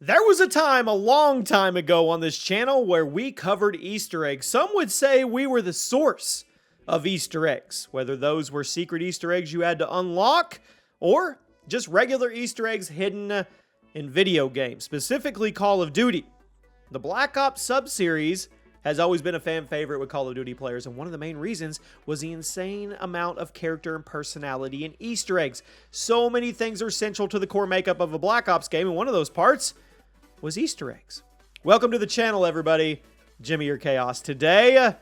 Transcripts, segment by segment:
There was a time a long time ago on this channel where we covered Easter eggs. Some would say we were the source of Easter eggs, whether those were secret Easter eggs you had to unlock or just regular Easter eggs hidden in video games, specifically Call of Duty. The Black Ops sub-series has always been a fan favorite with Call of Duty players, and one of the main reasons was the insane amount of character and personality in Easter eggs. So many things are central to the core makeup of a Black Ops game, and one of those parts was Easter eggs. Welcome to the channel, everybody. Jimmy or Chaos. Today,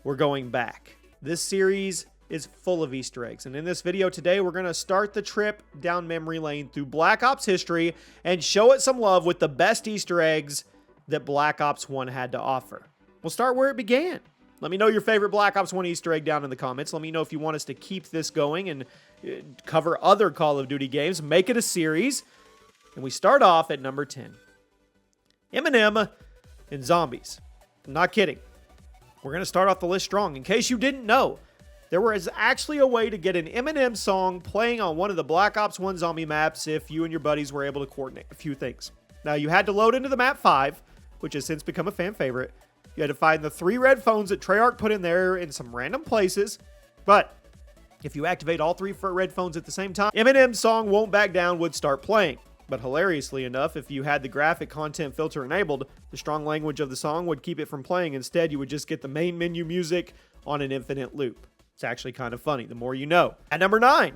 we're going back. This series is full of Easter eggs, and in this video today, we're going to start the trip down memory lane through Black Ops history and show it some love with the best Easter eggs that Black Ops 1 had to offer. We'll start where it began. Let me know your favorite Black Ops 1 Easter egg down in the comments. Let me know if you want us to keep this going and cover other Call of Duty games. Make it a series. And we start off at number 10. Eminem and zombies. I'm not kidding. We're going to start off the list strong. In case you didn't know, there was actually a way to get an Eminem song playing on one of the Black Ops 1 zombie maps if you and your buddies were able to coordinate a few things. Now, you had to load into the map 5, which has since become a fan favorite. You had to find the 3 red phones that Treyarch put in there in some random places. But if you activate all 3 red phones at the same time, Eminem's song Won't Back Down would start playing. But hilariously enough, if you had the graphic content filter enabled, the strong language of the song would keep it from playing. Instead, you would just get the main menu music on an infinite loop. It's actually kind of funny, the more you know. At number 9,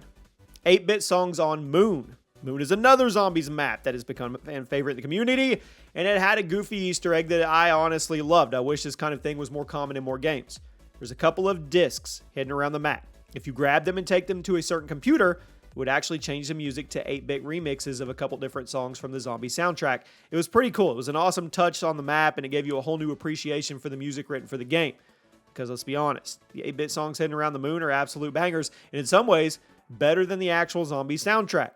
8-bit songs on Moon. Moon is another zombies map that has become a fan favorite in the community, and it had a goofy Easter egg that I honestly loved. I wish this kind of thing was more common in more games. There's a couple of discs hidden around the map. If you grab them and take them to a certain computer, it would actually change the music to 8-bit remixes of a couple different songs from the zombie soundtrack. It was pretty cool. It was an awesome touch on the map, and it gave you a whole new appreciation for the music written for the game. Because let's be honest, the 8-bit songs hidden around the moon are absolute bangers, and in some ways, better than the actual zombie soundtrack.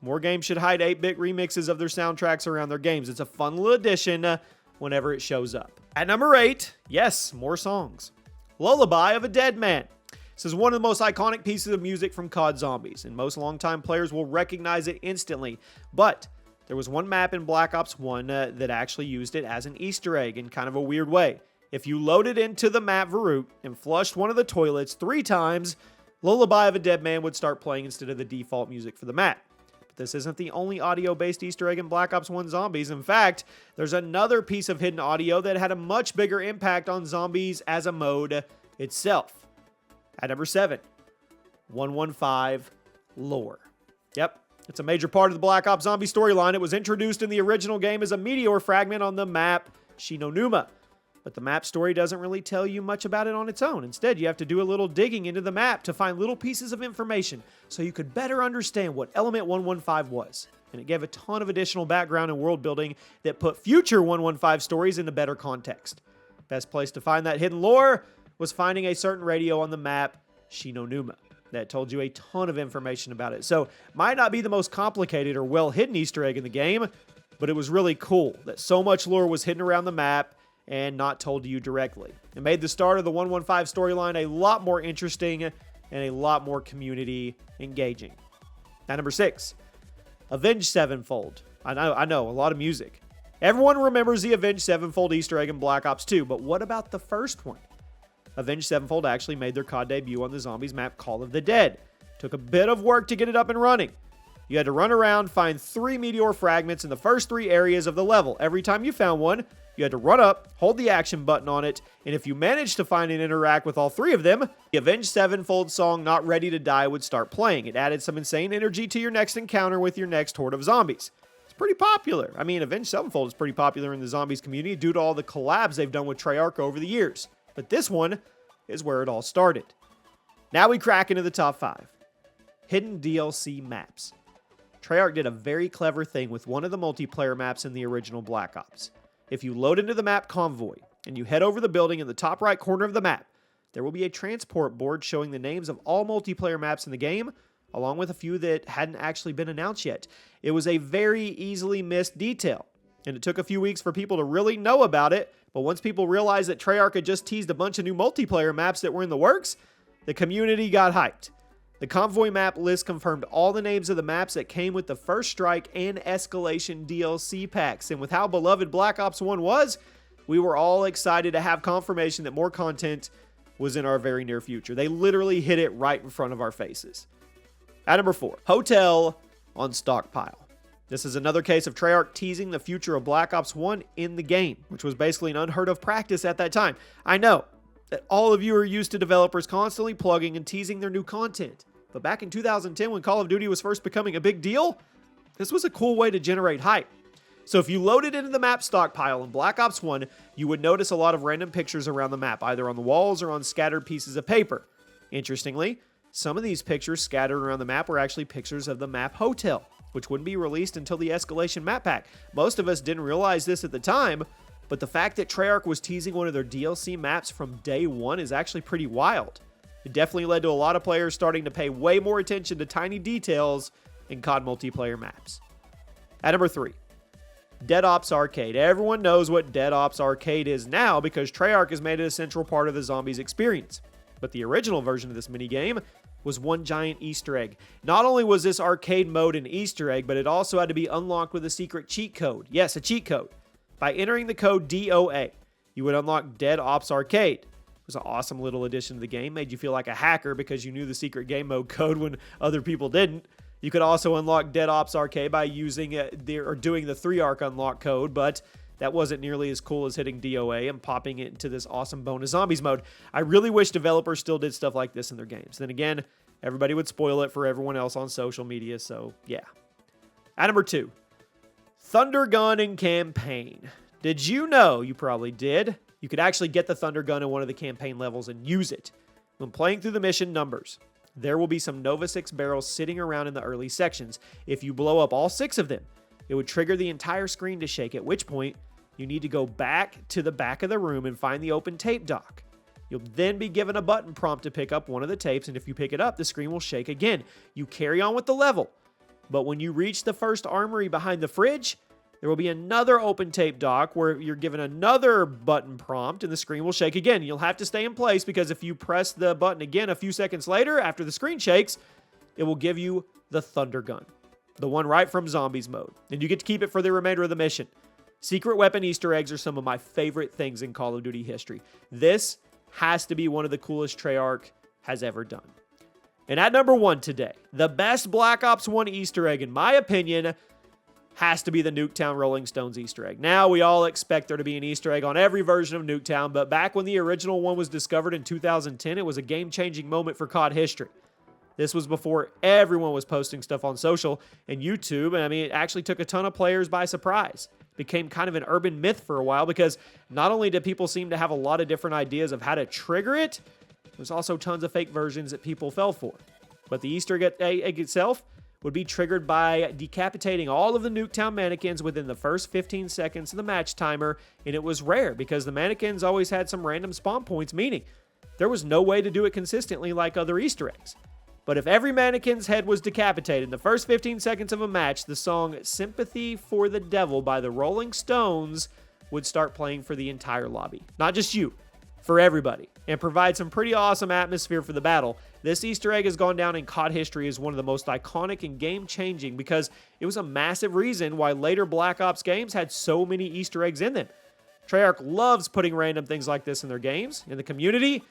More games should hide 8-bit remixes of their soundtracks around their games. It's a fun little addition whenever it shows up. At number 8, yes, more songs. Lullaby of a Dead Man. This is one of the most iconic pieces of music from COD Zombies, and most longtime players will recognize it instantly. But there was one map in Black Ops 1 that actually used it as an Easter egg in kind of a weird way. If you loaded into the map Varut and flushed one of the toilets 3 times, Lullaby of a Dead Man would start playing instead of the default music for the map. But this isn't the only audio-based Easter egg in Black Ops 1 Zombies. In fact, there's another piece of hidden audio that had a much bigger impact on Zombies as a mode itself. At number 7, 115 lore. Yep, it's a major part of the Black Ops Zombie storyline. It was introduced in the original game as a meteor fragment on the map Shinonuma. But the map story doesn't really tell you much about it on its own. Instead, you have to do a little digging into the map to find little pieces of information so you could better understand what Element 115 was. And it gave a ton of additional background and world building that put future 115 stories into better context. Best place to find that hidden lore was finding a certain radio on the map Shinonuma that told you a ton of information about it. So, might not be the most complicated or well-hidden Easter egg in the game, but it was really cool that so much lore was hidden around the map and not told to you directly. It made the start of the 115 storyline a lot more interesting and a lot more community engaging. At number 6, Avenged Sevenfold. I know, a lot of music. Everyone remembers the Avenged Sevenfold Easter egg in Black Ops 2, but what about the first one? Avenged Sevenfold actually made their COD debut on the Zombies map Call of the Dead. Took a bit of work to get it up and running. You had to run around, find 3 meteor fragments in the first 3 areas of the level. Every time you found one, you had to run up, hold the action button on it, and if you managed to find and interact with all 3 of them, the Avenged Sevenfold song Not Ready to Die would start playing. It added some insane energy to your next encounter with your next horde of zombies. It's pretty popular. I mean, Avenged Sevenfold is pretty popular in the Zombies community due to all the collabs they've done with Treyarch over the years. But this one is where it all started. Now we crack into the top 5. Hidden DLC maps. Treyarch did a very clever thing with one of the multiplayer maps in the original Black Ops. If you load into the map Convoy and you head over the building in the top right corner of the map, there will be a transport board showing the names of all multiplayer maps in the game, along with a few that hadn't actually been announced yet. It was a very easily missed detail, and it took a few weeks for people to really know about it, but once people realized that Treyarch had just teased a bunch of new multiplayer maps that were in the works, the community got hyped. The Convoy map list confirmed all the names of the maps that came with the First Strike and Escalation DLC packs. And with how beloved Black Ops 1 was, we were all excited to have confirmation that more content was in our very near future. They literally hit it right in front of our faces. At number 4, Hotel on Stockpile. This is another case of Treyarch teasing the future of Black Ops 1 in the game, which was basically an unheard of practice at that time. I know that all of you are used to developers constantly plugging and teasing their new content. But back in 2010, when Call of Duty was first becoming a big deal, this was a cool way to generate hype. So if you loaded into the map Stockpile in Black Ops 1, you would notice a lot of random pictures around the map, either on the walls or on scattered pieces of paper. Interestingly, some of these pictures scattered around the map were actually pictures of the map Hotel, which wouldn't be released until the Escalation map pack. Most of us didn't realize this at the time, but the fact that Treyarch was teasing one of their DLC maps from day one is actually pretty wild. It definitely led to a lot of players starting to pay way more attention to tiny details in COD multiplayer maps. At number 3, Dead Ops Arcade. Everyone knows what Dead Ops Arcade is now because Treyarch has made it a central part of the zombies experience. But the original version of this minigame was one giant Easter egg. Not only was this arcade mode an Easter egg, but it also had to be unlocked with a secret cheat code. Yes, a cheat code. By entering the code DOA, you would unlock Dead Ops Arcade. It was an awesome little addition to the game. Made you feel like a hacker because you knew the secret game mode code when other people didn't. You could also unlock Dead Ops Arcade by using doing the 3-arc unlock code, but that wasn't nearly as cool as hitting DOA and popping it into this awesome bonus zombies mode. I really wish developers still did stuff like this in their games. Then again, everybody would spoil it for everyone else on social media, so yeah. At number 2, Thunder Gun and Campaign. Did you know, you probably did, you could actually get the Thunder Gun in one of the campaign levels and use it. When playing through the mission numbers, there will be some Nova 6 barrels sitting around in the early sections. If you blow up all 6 of them, it would trigger the entire screen to shake, at which point you need to go back to the back of the room and find the open tape dock. You'll then be given a button prompt to pick up one of the tapes, and if you pick it up, the screen will shake again. You carry on with the level, but when you reach the first armory behind the fridge, there will be another open tape dock where you're given another button prompt and the screen will shake again. You'll have to stay in place because if you press the button again a few seconds later after the screen shakes, it will give you the Thunder Gun, the one right from Zombies mode, and you get to keep it for the remainder of the mission. Secret weapon Easter eggs are some of my favorite things in Call of Duty history. This has to be one of the coolest Treyarch has ever done. And at number 1 today, the best Black Ops 1 Easter egg, in my opinion, has to be the Nuketown Rolling Stones Easter egg. Now, we all expect there to be an Easter egg on every version of Nuketown, but back when the original one was discovered in 2010, it was a game-changing moment for COD history. This was before everyone was posting stuff on social and YouTube, and I mean, it actually took a ton of players by surprise. It became kind of an urban myth for a while because not only did people seem to have a lot of different ideas of how to trigger it, there's also tons of fake versions that people fell for. But the Easter egg itself would be triggered by decapitating all of the Nuketown mannequins within the first 15 seconds of the match timer, and it was rare because the mannequins always had some random spawn points, meaning there was no way to do it consistently like other Easter eggs. But if every mannequin's head was decapitated in the first 15 seconds of a match, the song Sympathy for the Devil by the Rolling Stones would start playing for the entire lobby. Not just you, for everybody, and provide some pretty awesome atmosphere for the battle. This Easter egg has gone down in COD history as one of the most iconic and game-changing because it was a massive reason why later Black Ops games had so many Easter eggs in them. Treyarch loves putting random things like this in their games, and the community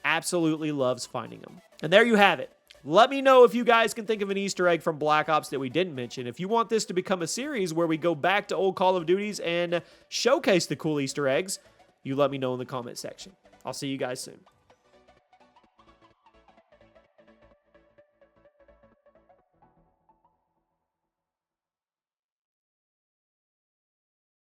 absolutely loves finding them. And there you have it. Let me know if you guys can think of an Easter egg from Black Ops that we didn't mention. If you want this to become a series where we go back to old Call of Duties and showcase the cool Easter eggs, you let me know in the comment section. I'll see you guys soon.